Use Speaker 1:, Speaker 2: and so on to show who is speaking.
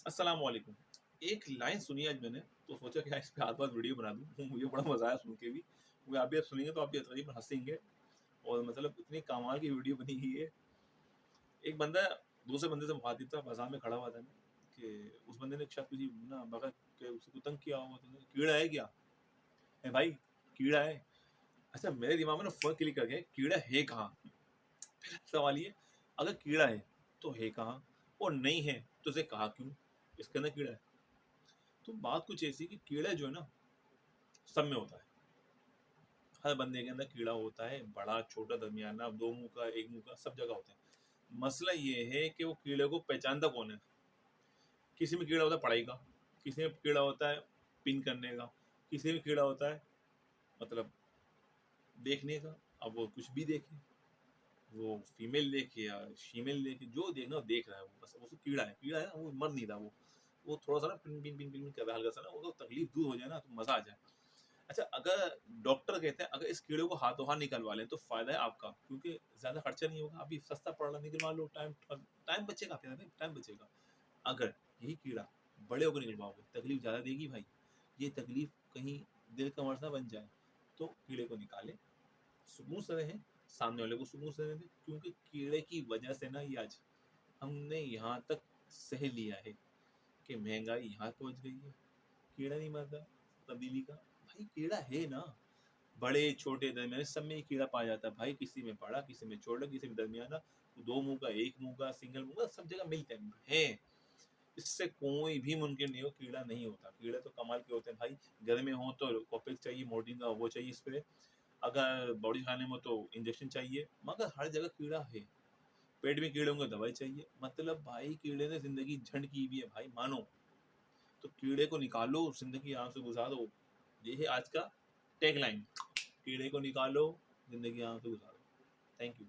Speaker 1: अस्सलाम वालेकुम। एक लाइन सुनी आज मैंने, तो सोचा कि इस पे आज बाद वीडियो बना दूँ। मुझे बड़ा मज़ा आया सुन के भी, क्योंकि आप भी अब सुनेंगे तो आप भी तकरीबन हँसेंगे और मतलब इतनी कमाल की वीडियो बनी हुई है। एक बंदा दूसरे बंदे से मुखातिब था, बाज़ार में खड़ा हुआ था ना, कि उस बंदे ने शायद किसी ना बग़ैर के उसको तंग किया होगा, तो कीड़ा है क्या? "ए भाई, कीड़ा है।" अच्छा, मेरे दिमाग में ना फ़ौरन क्लिक कर गया, कीड़ा है कहाँ? पहला सवाल ये, अगर कीड़ा है, तो है कहाँ? और नहीं है, तो उसे कहा क्यों? इसके अंदर कीड़ा है। तो बात कुछ ऐसी कि कीड़ा जो है ना, सब में होता है। हर बंदे के अंदर कीड़ा होता है, बड़ा, छोटा, दरमियाना, 2 मुँह का, 1 मुँह का, सब जगह होता है। मसला ये है कि वो कीड़े को पहचानता कौन है? किसी में कीड़ा होता है पढ़ाई का, किसी में कीड़ा होता है पिन करने का, किसी में कीड़ा होता है मतलब देखने का। अब वो कुछ भी देखे, वो फीमेल देखे या शीमेल देखे, जो देखना वो देख रहा है वो, बस वो कीड़ा है। कीड़ा है ना, वो मर नहीं रहा वो। वो थोड़ा-सा ना पिन, पिन, पिन, पिन कर रहा है हल्का-सा ना, वो तकलीफ दूर हो जाए ना, तो मज़ा आ जाए। अच्छा, अगर डॉक्टर कहते हैं अगर इस कीड़े को हाथों हाथ निकलवा लें तो फ़ायदा है आपका, क्योंकि ज़्यादा खर्चा नहीं होगा, अभी सस्ता पड़ रहा है, निकलवा लो, टाइम टाइम बचेगा आपका, भाई टाइम बचेगा। अगर यही कीड़ा बड़े होकर निकलवाओगे, तकलीफ ज़्यादा देगी भाई। ये तकलीफ कहीं दिल का मर्ज़ ना बन जाए, तो कीड़े को निकालें, सुकून से रहें, सामने वाले को सुकून से रहने दें, क्योंकि कीड़े की वजह से ना ये आज हमने यहाँ तक सह लिया है कि महँगाई यहाँ पहुँच गई है। कीड़ा नहीं मर रहा, तब्दीली का, भाई कीड़ा है ना। बड़े, छोटे, दरमियाने सब में ये कीड़ा पाया जाता है भाई, किसी में बड़ा, किसी में छोटा, किसी में दरमियाना, 2 मुँह का, 1 मुँह का, सिंगल मुँह का, सब जगह मिलते हैं। इससे कोई भी मुमकिन नहीं हो कीड़ा नहीं होता। कीड़े तो कमाल के होते हैं भाई, घर में हो तो कॉपेक्स चाहिए, मोर्टीन का वो चाहिए स्प्रे, अगर बॉडी खाने में हो तो इंजेक्शन चाहिए, मगर हर जगह कीड़ा है। पेट में कीड़े होंगे दवाई चाहिए, मतलब भाई कीड़े ने ज़िंदगी झंड की हुई है भाई मानो। तो कीड़े को निकालो, ज़िंदगी आराम से गुज़ारो। ये है आज का टैगलाइन, कीड़े को निकालो, ज़िंदगी आराम से गुज़ारो। Thank you.